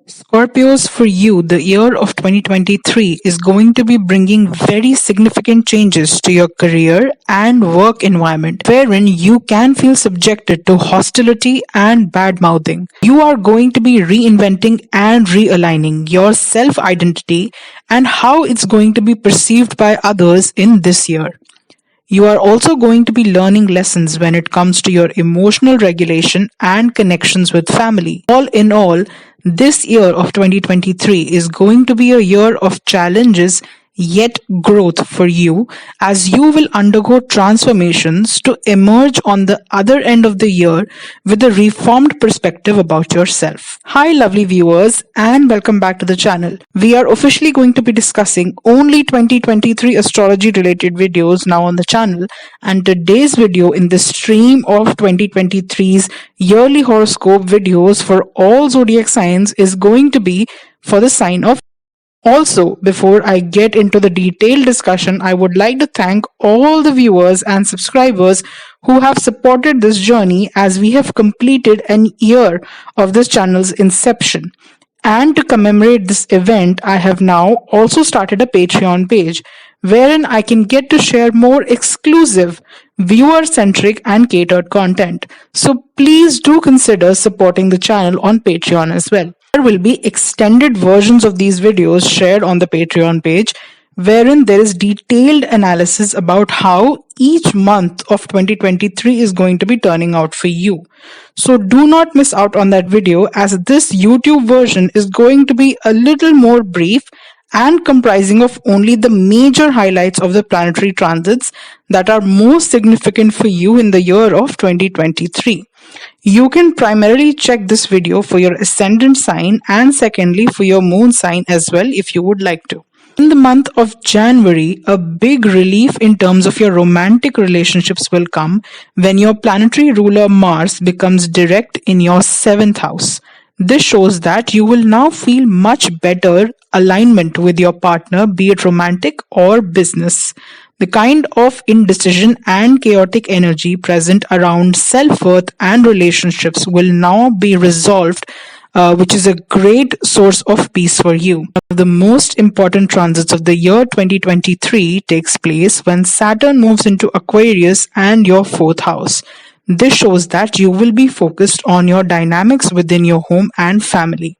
Scorpios, for you, the year of 2023 is going to be bringing very significant changes to your career and work environment, wherein you can feel subjected to hostility and bad mouthing. You are going to be reinventing and realigning your self identity and how it's going to be perceived by others in this year. You are also going to be learning lessons when it comes to your emotional regulation and connections with family. All in all, this year of 2023 is going to be a year of challenges yet growth for you, as you will undergo transformations to emerge on the other end of the year with a reformed perspective about yourself. Hi lovely viewers, and welcome back to the channel. We are officially going to be discussing only 2023 astrology related videos now on the channel, and today's video in the stream of 2023's yearly horoscope videos for all zodiac signs is going to be for the sign of. Also, before I get into the detailed discussion, I would like to thank all the viewers and subscribers who have supported this journey as we have completed an year of this channel's inception. And to commemorate this event, I have now also started a Patreon page wherein I can get to share more exclusive, viewer-centric and catered content. So please do consider supporting the channel on Patreon as well. There will be extended versions of these videos shared on the Patreon page, wherein there is detailed analysis about how each month of 2023 is going to be turning out for you. So do not miss out on that video, as this YouTube version is going to be a little more brief and comprising of only the major highlights of the planetary transits that are most significant for you in the year of 2023. You can primarily check this video for your ascendant sign and secondly for your moon sign as well if you would like to. In the month of January, a big relief in terms of your romantic relationships will come when your planetary ruler Mars becomes direct in your 7th house. This shows that you will now feel much better alignment with your partner, be it romantic or business. The kind of indecision and chaotic energy present around self-worth and relationships will now be resolved, which is a great source of peace for you. One of the most important transits of the year 2023 takes place when Saturn moves into Aquarius and your 4th house. This shows that you will be focused on your dynamics within your home and family.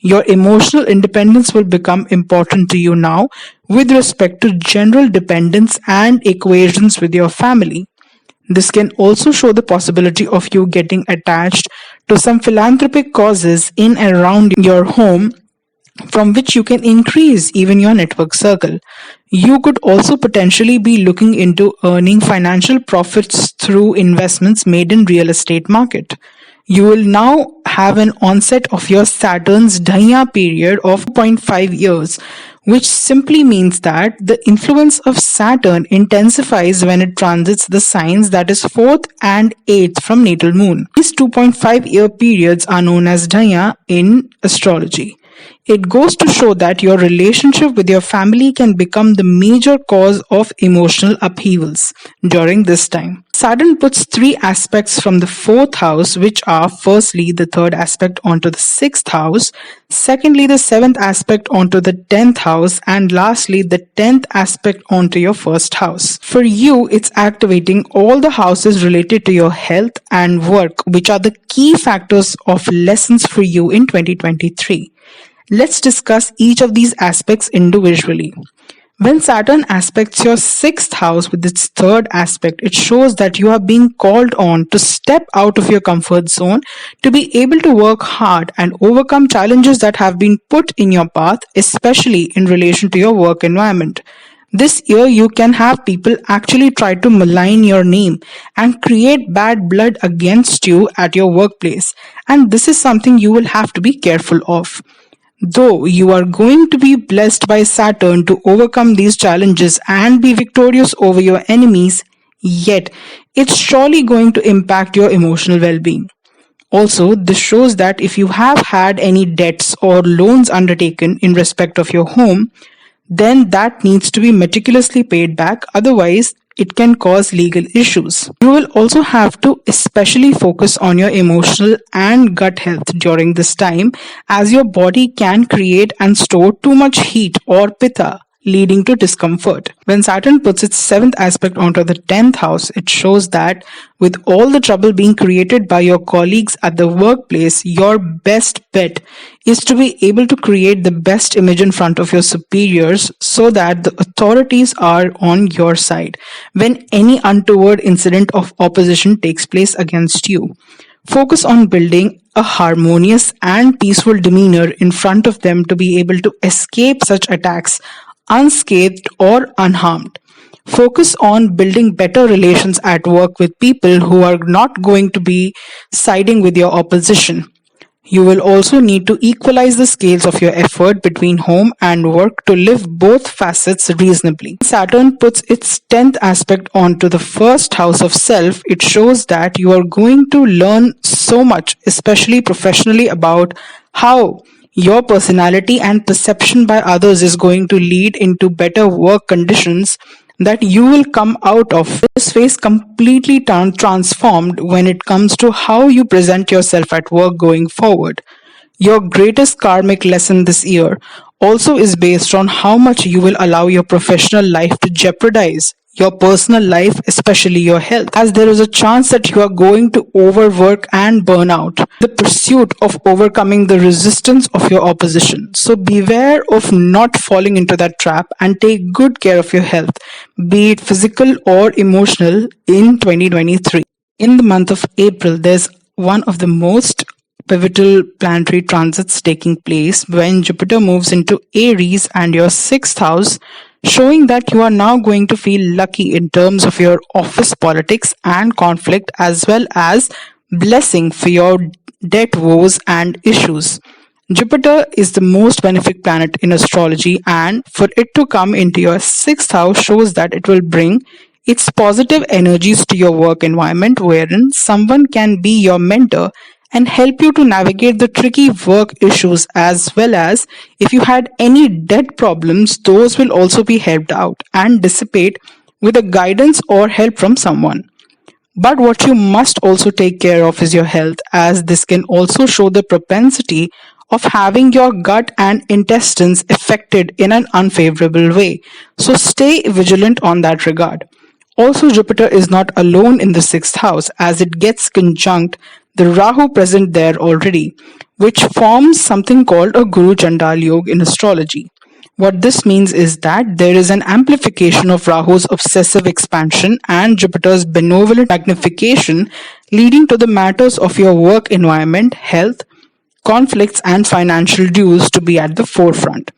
Your emotional independence will become important to you now with respect to general dependence and equations with your family. This can also show the possibility of you getting attached to some philanthropic causes in and around your home, from which you can increase even your network circle. You could also potentially be looking into earning financial profits through investments made in real estate market. You will now have an onset of your Saturn's Dhaya period of 2.5 years, which simply means that the influence of Saturn intensifies when it transits the signs that is 4th and 8th from natal moon. These 2.5-year periods are known as Dhaya in astrology. It goes to show that your relationship with your family can become the major cause of emotional upheavals during this time. Saturn puts 3 aspects from the 4th house, which are firstly the 3rd aspect onto the 6th house, secondly the 7th aspect onto the 10th house, and lastly the 10th aspect onto your 1st house. For you, it's activating all the houses related to your health and work, which are the key factors of lessons for you in 2023. Let's discuss each of these aspects individually. When Saturn aspects your 6th house with its 3rd aspect, it shows that you are being called on to step out of your comfort zone to be able to work hard and overcome challenges that have been put in your path, especially in relation to your work environment. This year, you can have people actually try to malign your name and create bad blood against you at your workplace, and this is something you will have to be careful of. Though you are going to be blessed by Saturn to overcome these challenges and be victorious over your enemies, yet it's surely going to impact your emotional well-being. Also, this shows that if you have had any debts or loans undertaken in respect of your home, then that needs to be meticulously paid back. Otherwise, it can cause legal issues. You will also have to especially focus on your emotional and gut health during this time, as your body can create and store too much heat or pitta, leading to discomfort. When Saturn puts its seventh aspect onto the 10th house, it shows that with all the trouble being created by your colleagues at the workplace, your best bet is to be able to create the best image in front of your superiors so that the authorities are on your side when any untoward incident of opposition takes place against you. Focus on building a harmonious and peaceful demeanor in front of them to be able to escape such attacks unscathed or unharmed. Focus on building better relations at work with people who are not going to be siding with your opposition. You will also need to equalize the scales of your effort between home and work to live both facets reasonably. Saturn puts its 10th aspect onto the first house of self. It shows that you are going to learn so much, especially professionally, about how your personality and perception by others is going to lead into better work conditions that you will come out of this phase completely transformed when it comes to how you present yourself at work going forward. Your greatest karmic lesson this year also is based on how much you will allow your professional life to jeopardize your personal life, especially your health, as there is a chance that you are going to overwork and burn out in the pursuit of overcoming the resistance of your opposition. So beware of not falling into that trap and take good care of your health, be it physical or emotional, in 2023. In the month of April, there's one of the most pivotal planetary transits taking place when Jupiter moves into Aries and your sixth house, showing that you are now going to feel lucky in terms of your office politics and conflict, as well as blessing for your debt woes and issues. Jupiter is the most benefic planet in astrology, and for it to come into your sixth house shows that it will bring its positive energies to your work environment, wherein someone can be your mentor and help you to navigate the tricky work issues, as well as if you had any debt problems, those will also be helped out and dissipate with a guidance or help from someone. But what you must also take care of is your health, as this can also show the propensity of having your gut and intestines affected in an unfavorable way. So stay vigilant on that regard. Also, Jupiter is not alone in the sixth house, as it gets conjunct the Rahu present there already, which forms something called a Guru Chandal Yoga in astrology. What this means is that there is an amplification of Rahu's obsessive expansion and Jupiter's benevolent magnification, leading to the matters of your work environment, health, conflicts, and financial dues to be at the forefront.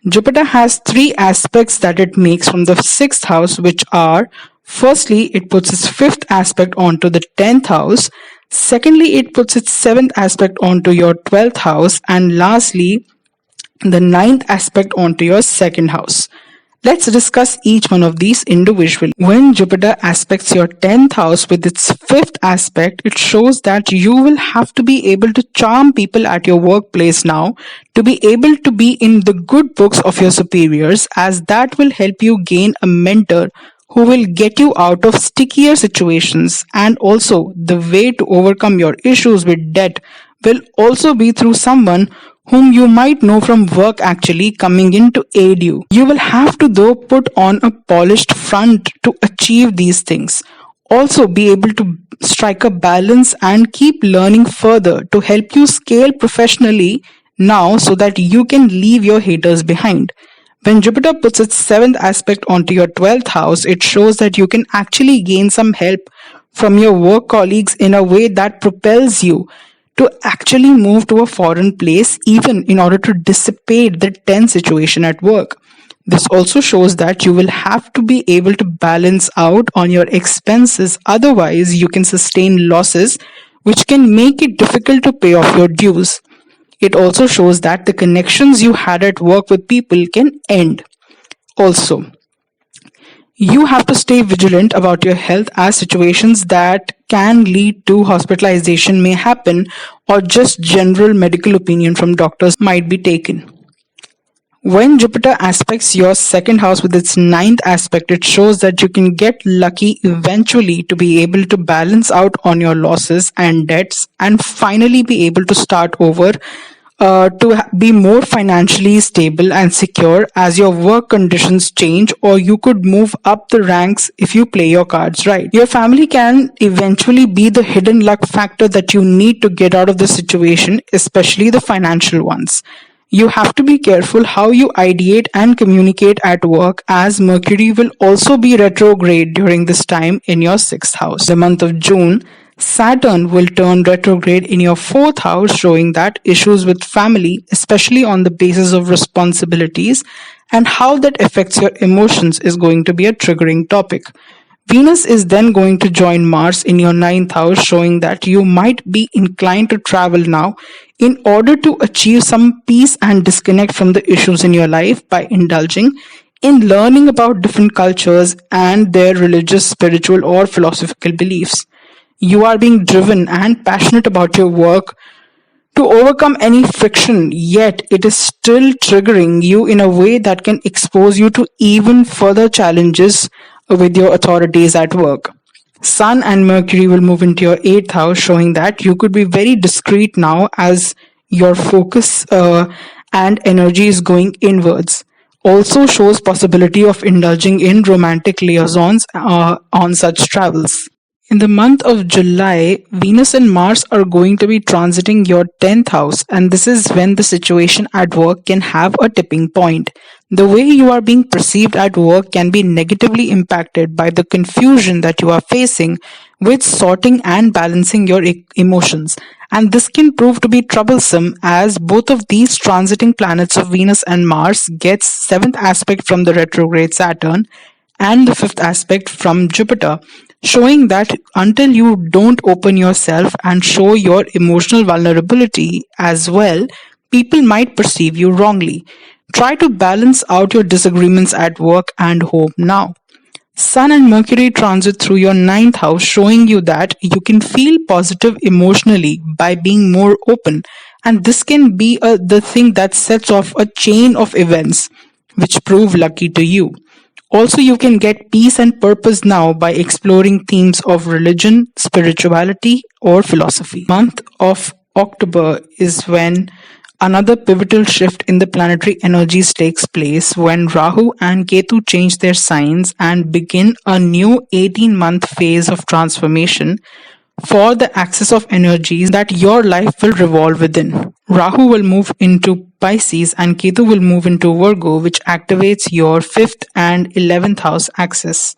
Jupiter has three aspects that it makes from the sixth house, which are: firstly, it puts its fifth aspect onto the 10th house. Secondly, it puts its seventh aspect onto your 12th house. And lastly, the ninth aspect onto your second house. Let's discuss each one of these individually. When Jupiter aspects your 10th house with its fifth aspect, it shows that you will have to be able to charm people at your workplace now to be able to be in the good books of your superiors, as that will help you gain a mentor who will get you out of stickier situations. And also, the way to overcome your issues with debt will also be through someone whom you might know from work actually coming in to aid you. You will have to though put on a polished front to achieve these things. Also be able to strike a balance and keep learning further to help you scale professionally now, so that you can leave your haters behind. When Jupiter puts its seventh aspect onto your 12th house, it shows that you can actually gain some help from your work colleagues in a way that propels you to actually move to a foreign place, even in order to dissipate the tense situation at work. This also shows that you will have to be able to balance out on your expenses, otherwise you can sustain losses which can make it difficult to pay off your dues. It also shows that the connections you had at work with people can end. Also, you have to stay vigilant about your health, as situations that can lead to hospitalization may happen, or just general medical opinion from doctors might be taken. When Jupiter aspects your second house with its ninth aspect, it shows that you can get lucky eventually to be able to balance out on your losses and debts and finally be able to start over, to be more financially stable and secure as your work conditions change, or you could move up the ranks if you play your cards right. Your family can eventually be the hidden luck factor that you need to get out of the situation, especially the financial ones. You have to be careful how you ideate and communicate at work, as Mercury will also be retrograde during this time in your sixth house. The month of June, Saturn will turn retrograde in your fourth house, showing that issues with family, especially on the basis of responsibilities and how that affects your emotions, is going to be a triggering topic. Venus is then going to join Mars in your ninth house, showing that you might be inclined to travel now in order to achieve some peace and disconnect from the issues in your life by indulging in learning about different cultures and their religious, spiritual, or philosophical beliefs. You are being driven and passionate about your work to overcome any friction, yet it is still triggering you in a way that can expose you to even further challenges with your authorities at work. Sun and Mercury will move into your eighth house, showing that you could be very discreet now as your focus and energy is going inwards. Also shows possibility of indulging in romantic liaisons on such travels. In the month of July, Venus and Mars are going to be transiting your 10th house, and this is when the situation at work can have a tipping point. The way you are being perceived at work can be negatively impacted by the confusion that you are facing with sorting and balancing your emotions. And this can prove to be troublesome, as both of these transiting planets of Venus and Mars gets 7th aspect from the retrograde Saturn and the 5th aspect from Jupiter, showing that until you don't open yourself and show your emotional vulnerability as well, people might perceive you wrongly. Try to balance out your disagreements at work and home now. Sun and Mercury transit through your ninth house, showing you that you can feel positive emotionally by being more open, and this can be the thing that sets off a chain of events which prove lucky to you. Also, you can get peace and purpose now by exploring themes of religion, spirituality, or philosophy. Month of October is when another pivotal shift in the planetary energies takes place, when Rahu and Ketu change their signs and begin a new 18-month phase of transformation for the axis of energies that your life will revolve within. Rahu will move into Pisces and Ketu will move into Virgo, which activates your 5th and 11th house axis.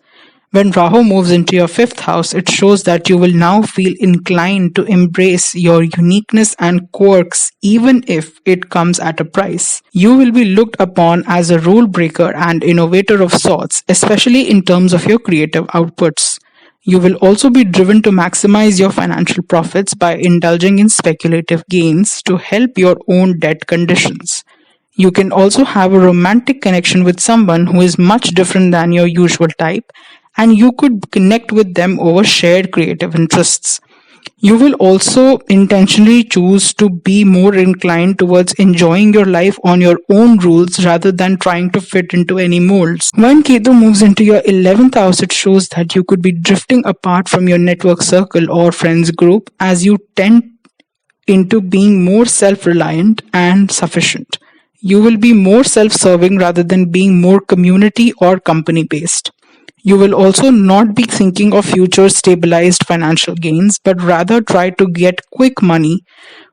When Rahu moves into your 5th house, it shows that you will now feel inclined to embrace your uniqueness and quirks, even if it comes at a price. You will be looked upon as a rule breaker and innovator of sorts, especially in terms of your creative outputs. You will also be driven to maximize your financial profits by indulging in speculative gains to help your own debt conditions. You can also have a romantic connection with someone who is much different than your usual type, and you could connect with them over shared creative interests. You will also intentionally choose to be more inclined towards enjoying your life on your own rules rather than trying to fit into any molds. When Ketu moves into your 11th house, it shows that you could be drifting apart from your network circle or friends group as you tend into being more self-reliant and sufficient. You will be more self-serving rather than being more community or company-based. You will also not be thinking of future stabilized financial gains, but rather try to get quick money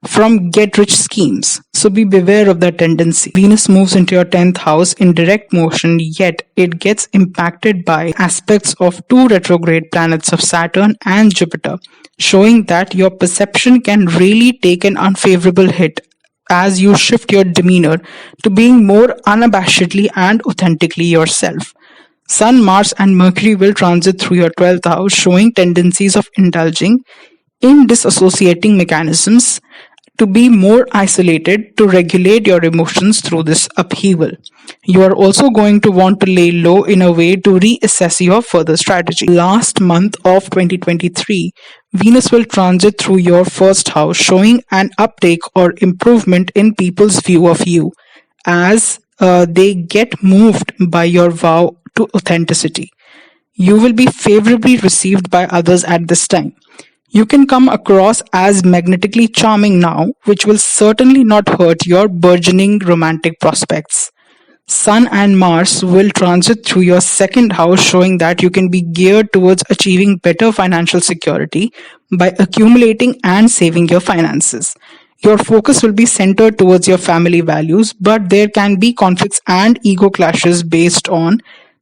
from get-rich schemes. So be beware of that tendency. Venus moves into your 10th house in direct motion, yet it gets impacted by aspects of two retrograde planets of Saturn and Jupiter, showing that your perception can really take an unfavorable hit as you shift your demeanor to being more unabashedly and authentically yourself. Sun, Mars, and Mercury will transit through your 12th house, showing tendencies of indulging in disassociating mechanisms to be more isolated to regulate your emotions through this upheaval. You are also going to want to lay low in a way to reassess your further strategy. Last month of 2023, Venus will transit through your first house, showing an uptake or improvement in people's view of you, as they get moved by your vow to authenticity. You will be favorably received by others at this time. You can come across as magnetically charming now, which will certainly not hurt your burgeoning romantic prospects. Sun and Mars will transit through your second house, showing that you can be geared towards achieving better financial security by accumulating and saving your finances. Your focus will be centered towards your family values, but there can be conflicts and ego clashes based on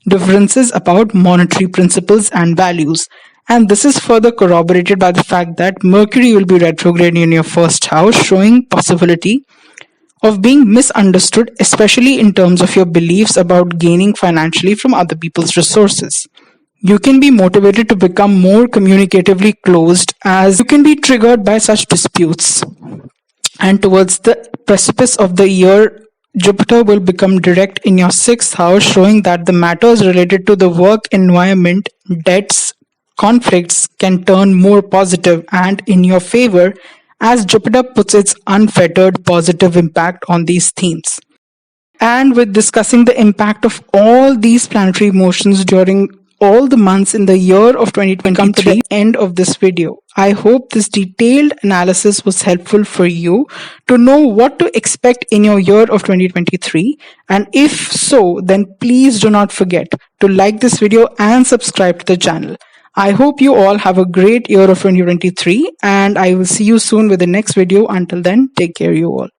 differences about monetary principles and values. And this is further corroborated by the fact that Mercury will be retrograde in your first house, showing possibility of being misunderstood, especially in terms of your beliefs about gaining financially from other people's resources. You can be motivated to become more communicatively closed as you can be triggered by such disputes. And towards the precipice of the year, Jupiter will become direct in your sixth house, showing that the matters related to the work environment, debts, conflicts can turn more positive and in your favor as Jupiter puts its unfettered positive impact on these themes. And with discussing the impact of all these planetary motions during all the months in the year of 2023, come to the end of this video. I hope this detailed analysis was helpful for you to know what to expect in your year of 2023. And if so, then please do not forget to like this video and subscribe to the channel. I hope you all have a great year of 2023 and I will see you soon with the next video. Until then, take care you all.